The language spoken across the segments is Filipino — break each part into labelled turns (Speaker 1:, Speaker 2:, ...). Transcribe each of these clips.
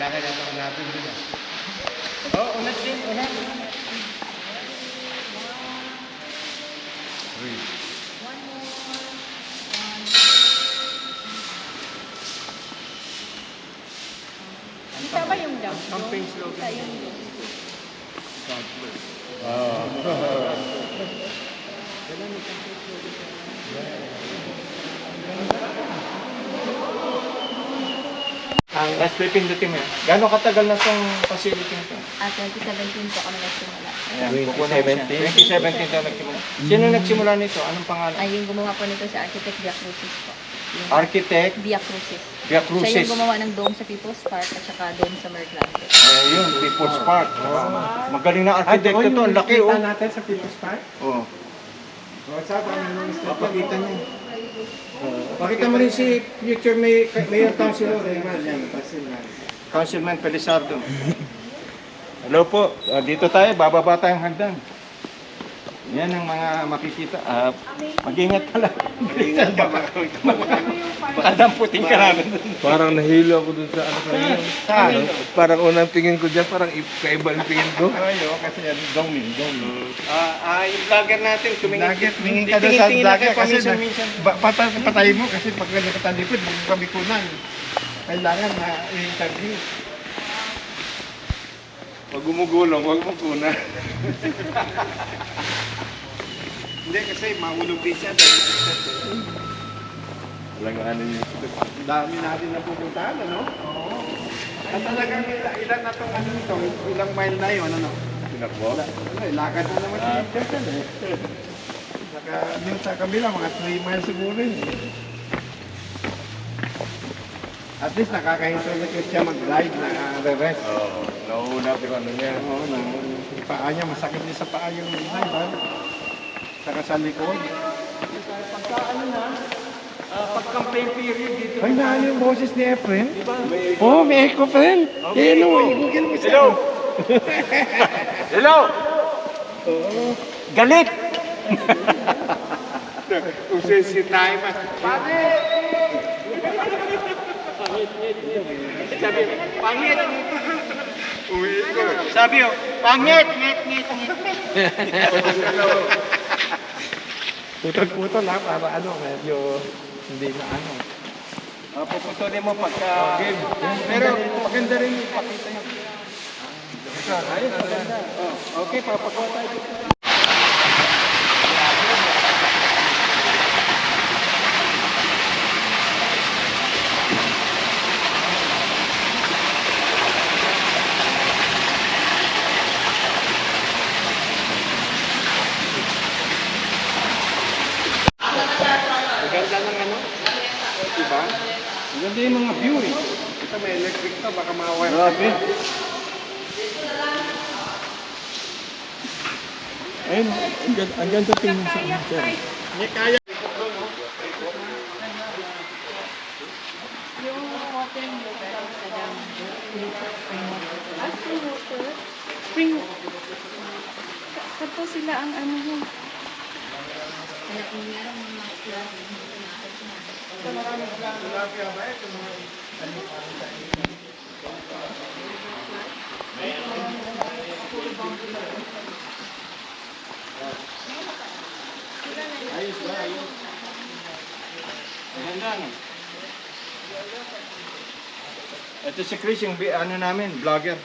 Speaker 1: kailangan natin hanapin din. Oh, unat din, unat.
Speaker 2: Kita ba yung dog?
Speaker 1: Campaign slogan.
Speaker 2: Kita yung dog.
Speaker 1: Ang last pipindutin mo yan. Gano'ng katagal na itong facility nito?
Speaker 2: 2017 po kami nagsimula.
Speaker 1: Ayan, 2017 daw nagsimula. Sino nagsimula nito? Anong pangalan?
Speaker 2: Ay, yung gumawa po nito si Architect Via Crucis po. Yung
Speaker 1: Architect
Speaker 2: Via Crucis.
Speaker 1: Via
Speaker 2: Siya
Speaker 1: Crucis.
Speaker 2: yung gumawa ng dome sa People's Park at saka dome sa Merclante.
Speaker 1: Ayun, People's Park. Magaling na architect ito. Ang laki, oh.
Speaker 3: natin sa People's Park.
Speaker 1: Oh.
Speaker 3: What's up?
Speaker 1: Papakita niyo. Pakita mo rin si future Mayor Councilor. Councilman Pelisardo. Hello po. Dito tayo. Bababa tayong hagdan. Yan ang mga makikita. Mag-ingat pala. Mag-ingat ka. Baka damputin ka namin.
Speaker 4: Parang nahilo ako dun sa ano kanina.
Speaker 1: Saan?
Speaker 4: Parang unang tingin ko dyan, parang kaiba ang tingin ko.
Speaker 1: Ayo, kasi yan, dongmin. Yung vlogger natin, tumingin
Speaker 3: Tingin ka doon sa
Speaker 1: tingin-tingin
Speaker 3: vlogger
Speaker 1: ako
Speaker 3: kasi
Speaker 1: minsan.
Speaker 3: patay mo kasi pag nakatalipid, magkabikunan. Kailangan na i-interview.
Speaker 4: Pag gumugulong, huwag mo kuna.
Speaker 3: Hindi kasi mahulog din siya.
Speaker 4: Walang ano yun.
Speaker 3: Ang dami natin napupuntahan, ano? Oo. At talagang ilan na itong ano nito, ilang mile na yun, ano?
Speaker 4: Pinakbo?
Speaker 3: Lakad na naman si Jason eh. Yung sa kabila, mga 3 miles siguro yun eh. At least nakakahinto na siya mag-glide na re-rest.
Speaker 4: Oo. Nauuna ko ano niya.
Speaker 3: Oo, yung paa niya, masakit din sa paa yung glide, saka sa likod.
Speaker 1: Pagka ano na, pag-campaign period dito.
Speaker 3: Ay, naan yung boses ni Efren? Oo, may echo, friend.
Speaker 1: Okay,
Speaker 3: i-google mo siya.
Speaker 1: Hello! Hello! Galit!
Speaker 3: Usensitay pa.
Speaker 1: Sabi, pangit!
Speaker 3: Uwi ko.
Speaker 1: Sabi oh, pangit! Ngit.
Speaker 3: Putol-putol ha, para ano, medyo hindi na ano.
Speaker 1: Puputulin mo pagka... Pero maganda rin yung pakita niya. Ayun, maganda. Okay, papagawa tayo.
Speaker 3: Maganda ng ano? Diba? Maganda yung mga view eh. Ito may electric to, baka mawawala.
Speaker 4: Grabe.
Speaker 3: Ayun, ang ganda tingnan sa ano, sir. Hindi kaya.
Speaker 2: Yung water nyo, pero sa dam. Spring water? Spring water. Tapos sila ang ano yun.
Speaker 1: Ayos ba? Ayos. Maganda no? Ito si Chris, yung ano namin, vlogger.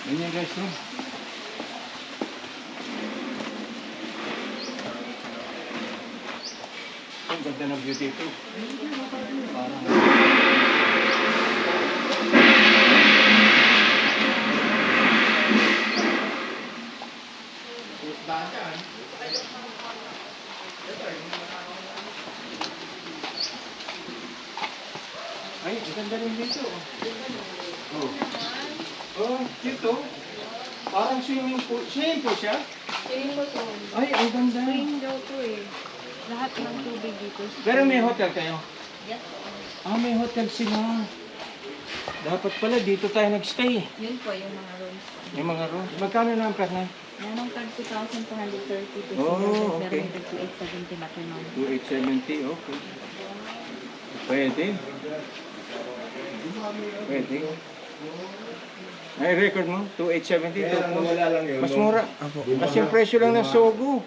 Speaker 1: Ganyan guys, no? Ang ganda ng view dito. Parang... Ay, ang ganda rin dito. Oh. Oh, dito. Parang swimming pool. Swimming pool siya?
Speaker 2: Swimming pool to.
Speaker 1: Ay, ang ganda.
Speaker 2: Spring daw to eh. Lahat ng tubig dito.
Speaker 1: Pero may hotel kayo?
Speaker 2: Yes.
Speaker 1: May hotel sila. Dapat pala dito tayo nagstay.
Speaker 2: Yun po yung mga rooms.
Speaker 1: Yung mga rooms. Magkano na ang per night?
Speaker 2: Merong tag 2,230 pesos.
Speaker 1: Oh, okay.
Speaker 2: Meron tag 2,870 maximum.
Speaker 1: 2870, okay. Pwede. Pwede. Ay, record mo? 2870.
Speaker 3: Wala lang yun.
Speaker 1: Mas mura. Kasi yung presyo lang ng Sogo.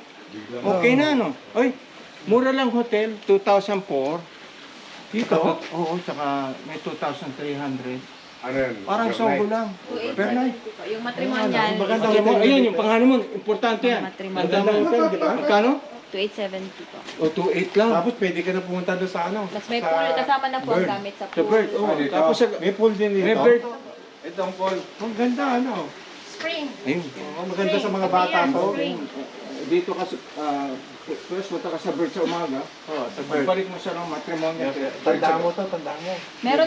Speaker 1: Okay na, no? Ay, mura lang hotel. 2004. Dito? Oo, tsaka may 2,300.
Speaker 3: Ano yun?
Speaker 1: Parang
Speaker 3: Your
Speaker 1: Sogo
Speaker 3: night?
Speaker 1: lang. Per night.
Speaker 2: 2,870 po. Yung matrimonial.
Speaker 3: Maganda
Speaker 1: Ayan mo, ayun, yung honeymoon. Importante yan.
Speaker 2: Matrimonial.
Speaker 1: Ang dami hotel, di ba? Magkano?
Speaker 2: 2,870 po.
Speaker 1: O, 2,800 lang.
Speaker 3: Tapos pwede ka na pumunta doon sa ano?
Speaker 2: Mas may
Speaker 3: Sa
Speaker 2: pool kasama na po
Speaker 3: Bird.
Speaker 2: gamit sa
Speaker 1: Sa
Speaker 2: pool.
Speaker 1: bird, oh.
Speaker 3: Dito.
Speaker 1: Tapos sa...
Speaker 3: May pool din dito.
Speaker 1: May bird.
Speaker 3: Itong pool. Ang ganda ano.
Speaker 2: Spring.
Speaker 1: Ayun.
Speaker 3: Oh, maganda sa mga bata to.
Speaker 1: Dito ka, first punta ka sa bird sa umaga.
Speaker 3: Oh, sa bird.
Speaker 1: Pagbalik mo sa matrimonial.
Speaker 3: Tandaan mo to, tandaan mo.
Speaker 2: Meron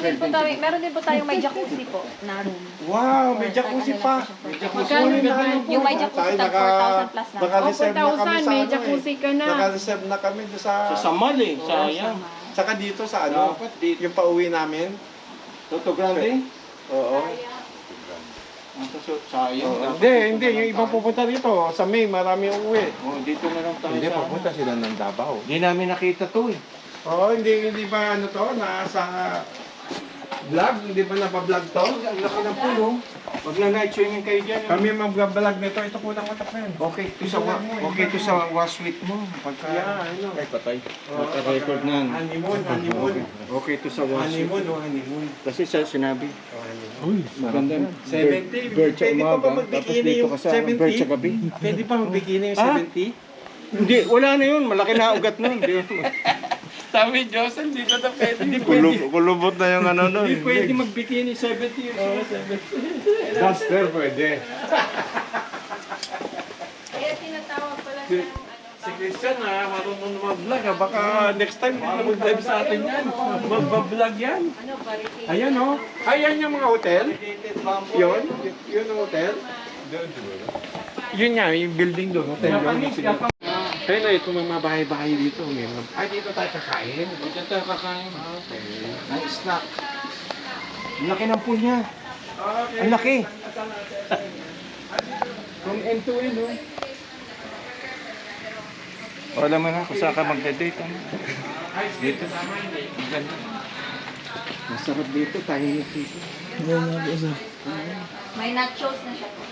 Speaker 2: din po tayong may jacuzzi po na room.
Speaker 3: Wow, may jacuzzi pa.
Speaker 1: May jacuzzi.
Speaker 3: Magkano na ano po?
Speaker 2: Yung may jacuzzi
Speaker 3: Tayo
Speaker 2: tag 4,000 plus na.
Speaker 3: Naka-reserve na kami sa
Speaker 5: may
Speaker 3: ano
Speaker 5: jacuzzi ka na.
Speaker 3: Naka-reserve na kami doon sa...
Speaker 1: Sa Samal eh, sayang.
Speaker 3: Saka dito sa ano,
Speaker 1: Dapat dito.
Speaker 3: yung pauwi namin.
Speaker 1: Toto Grande?
Speaker 3: Oo.
Speaker 1: Sayang.
Speaker 3: Hindi. Yung ibang pupunta dito. Sa May, marami uuwi.
Speaker 1: Oh, dito na lang tayo
Speaker 3: Hindi,
Speaker 1: sa
Speaker 3: papunta sila ng Davao.
Speaker 1: Hindi namin nakita to eh.
Speaker 3: Oo, hindi ba ano to? Nasa vlog? Hindi ba napa-vlog to?
Speaker 1: Ang laki ng pulo. Wag na night swimming kayo dyan.
Speaker 3: Kami mag-vlog nito. Ito po lang matak na yun.
Speaker 1: Okay, to sa okay to sa waswit mo. Pagka
Speaker 3: ano.
Speaker 1: ay patay. Naka-record na.
Speaker 3: Honeymoon.
Speaker 1: Okay to sa waswit.
Speaker 3: Honeymoon.
Speaker 1: Kasi sa sinabi,
Speaker 3: Uy,
Speaker 1: maganda.
Speaker 3: 70.
Speaker 1: Bird sa
Speaker 3: Pwede pa
Speaker 1: umaga,
Speaker 3: ba
Speaker 1: tapos
Speaker 3: magbikini
Speaker 1: dito
Speaker 3: yung
Speaker 1: ka sa bird sa gabi.
Speaker 3: Pwede pa magbikini yung
Speaker 1: Ah?
Speaker 3: 70?
Speaker 1: Hindi, wala na yun. Malaki na ugat nun.
Speaker 3: Sabi Joseph, dito na pwede. Hindi
Speaker 4: Kulubot na yung ano nun.
Speaker 1: Hindi pwede magbikini 70 years old.
Speaker 3: Duster pwede.
Speaker 2: Kaya tinatawag pala siyang
Speaker 3: Si Christian marunong mag-vlog Baka next time mag-live sa atin yan. Mag-vlog yan.
Speaker 2: ano, parity.
Speaker 3: Ayan o. Ayan yung mga hotel. Yun ang hotel. Yun nga, yung building doon. Hotel yun. Kaya na ito mga bahay-bahay dito. Ay, dito tayo kakain.
Speaker 1: Dito tayo kakain.
Speaker 3: Okay.
Speaker 1: Ang snack. Ang laki ng pool niya. Ang laki. From end to end, oh. Wala mo na kung saan ka magde-date. Ano? Dito. Ang ganda. Masarap dito. Tahimik dito.
Speaker 2: May nachos na siya po.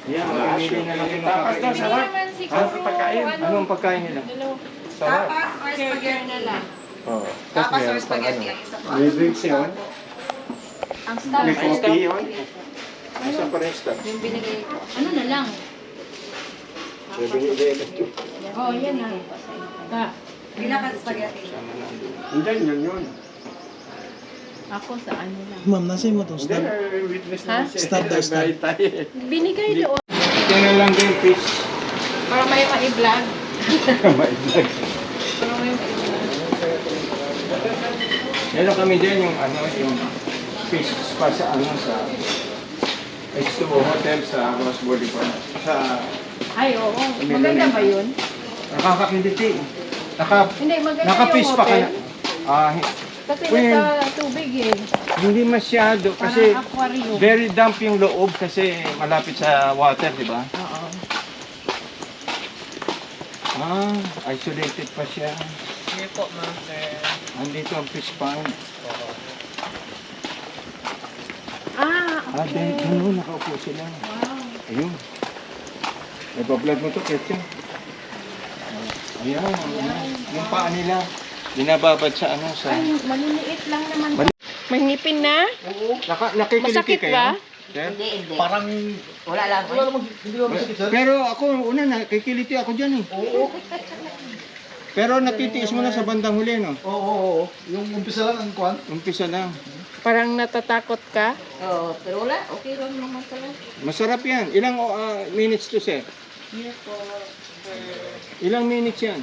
Speaker 1: Yeah, mamimili na lang yung
Speaker 3: Tapas daw,
Speaker 1: kakainin.
Speaker 3: sarap.
Speaker 2: Naman siguro,
Speaker 3: pagkain.
Speaker 1: Anong pagkain nila?
Speaker 3: Sarap.
Speaker 2: or spaghetti na lang.
Speaker 3: Oh.
Speaker 6: Tapas or spaghetti ang isa pa.
Speaker 3: May drinks yun.
Speaker 2: Ang star.
Speaker 3: May coffee yun.
Speaker 1: Isa pa rin stop.
Speaker 2: Yung binigay ko. Ano na lang?
Speaker 5: Oh, yan na.
Speaker 6: Pinaka spaghetti.
Speaker 3: Hindi, yun.
Speaker 5: Ako sa ano lang.
Speaker 7: Ma'am, nasa mo to?
Speaker 3: Hindi,
Speaker 7: Stop.
Speaker 3: witness
Speaker 5: Ha?
Speaker 3: na siya.
Speaker 7: Stop daw, stop.
Speaker 3: Nagbayad tayo.
Speaker 5: Binigay doon.
Speaker 1: Tingnan lang din fish.
Speaker 5: Para may ma-vlog.
Speaker 1: Ma-vlog.
Speaker 5: Para may ma-vlog.
Speaker 1: Meron kami din yung ano, yung fish spa sa ano sa H2O Hotel sa Ross Body Park. Sa
Speaker 5: Ay, oo. Maganda ba yun?
Speaker 1: nakakakiliti.
Speaker 5: Hindi, maganda
Speaker 1: Naka-fish
Speaker 5: yung
Speaker 1: pa ka
Speaker 5: hotel.
Speaker 1: na. Ah,
Speaker 5: Kasi
Speaker 1: Well,
Speaker 5: nasa tubig eh.
Speaker 1: hindi masyado kasi
Speaker 5: Parang aquarium.
Speaker 1: very damp yung loob kasi malapit sa water, di ba?
Speaker 5: Oo.
Speaker 1: Ah, isolated pa siya.
Speaker 5: Sige po, ma'am, sir.
Speaker 1: Andito ang fish pond.
Speaker 5: Ah,
Speaker 1: Ah,
Speaker 5: okay.
Speaker 1: doon nakaupo sila.
Speaker 5: Wow.
Speaker 1: Ayun. Nagpa-vlog mo to, Ketchen. Ayan, ayan. Yung paa nila, binababad sa ano, sa...
Speaker 5: Ay, maliliit lang naman. May ngipin na?
Speaker 1: Nakikiliti
Speaker 5: Masakit
Speaker 1: kayo?
Speaker 5: ba?
Speaker 1: Sir?
Speaker 6: Hindi.
Speaker 3: Parang...
Speaker 6: Wala lang.
Speaker 1: Pero ako, una, nakikiliti ako dyan eh. Oo. Pero natitiis mo na sa bandang huli, no?
Speaker 7: Oo. Yung umpisa lang ang kwan.
Speaker 1: Umpisa lang.
Speaker 5: Parang natatakot ka?
Speaker 6: Oo, pero wala. Okay lang naman pala.
Speaker 1: Masarap yan. Ilang minutes to, sir? Ilang minutes yan?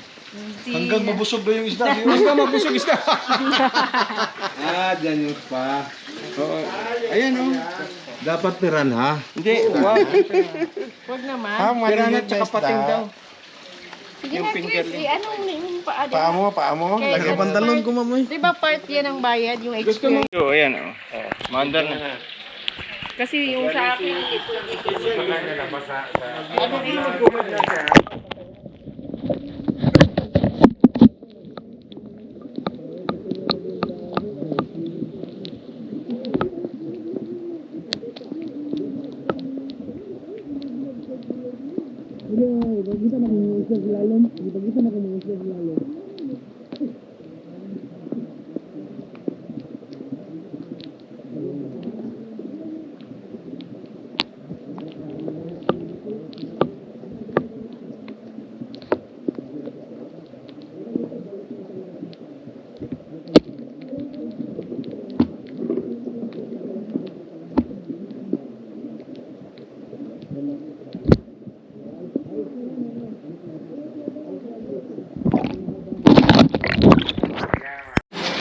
Speaker 7: Hanggang mabusog na yung isda.
Speaker 1: Hanggang mabusog isda.
Speaker 3: dyan yung pa.
Speaker 1: Oo. Ayan, oh.
Speaker 3: Dapat piranha.
Speaker 1: Hindi, wow.
Speaker 5: Huwag naman.
Speaker 1: Pirana at saka pating daw.
Speaker 5: Sige
Speaker 1: yung
Speaker 5: na, Chris.
Speaker 1: fingerling.
Speaker 5: Anong yung paa din?
Speaker 3: Paa mo.
Speaker 5: Okay,
Speaker 7: Lagay
Speaker 5: that's
Speaker 7: pantalon
Speaker 5: part-
Speaker 7: ko, mamoy.
Speaker 5: Di ba part yan ang bayad, yung
Speaker 1: Gusto mo?
Speaker 5: experience?
Speaker 1: Ayan, oh. Mandar na.
Speaker 2: Kasi yung sa akin,
Speaker 3: Baka na nabasa sa... Ano din magkumad na siya?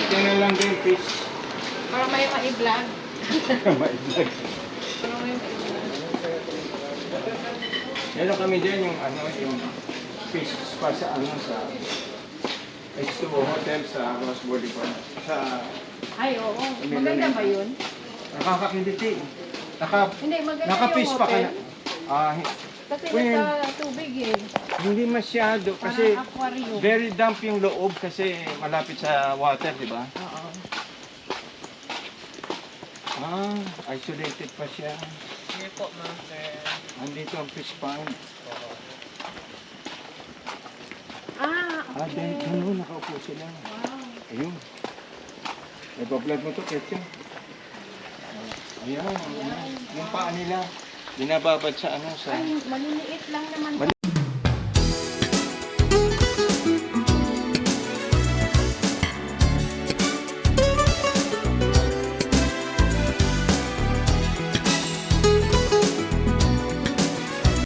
Speaker 1: Tingnan lang din, fish.
Speaker 5: Para may ma-vlog.
Speaker 1: Maiblag.
Speaker 5: Para may ma-vlog.
Speaker 1: Meron kami dyan yung ano, yung fish spa sa ano, sa H2O Hotel sa Ross Boulevard. Sa
Speaker 5: Ay, oo. Maganda ba yun?
Speaker 1: nakakakinditi.
Speaker 5: Hindi, maganda
Speaker 1: Naka-fish
Speaker 5: yung
Speaker 1: pa ka
Speaker 5: hotel.
Speaker 1: na. Ah,
Speaker 5: Kasi
Speaker 1: Well,
Speaker 5: nasa tubig eh.
Speaker 1: hindi masyado kasi
Speaker 5: Parang aquarium.
Speaker 1: very damp yung loob kasi malapit sa water, di ba?
Speaker 5: Oo.
Speaker 1: Ah, isolated pa siya.
Speaker 4: Sige po, master.
Speaker 1: Andito ang fish pond.
Speaker 5: Ah,
Speaker 1: Ah, then,
Speaker 5: okay.
Speaker 1: ano, nakaupo sila.
Speaker 5: Wow.
Speaker 1: Ayun. Ipa-vlog mo to, Ketchum. Ayan, ayan. Yung paa nila, binababad sa ano, sa...
Speaker 5: Ay, maliliit lang naman.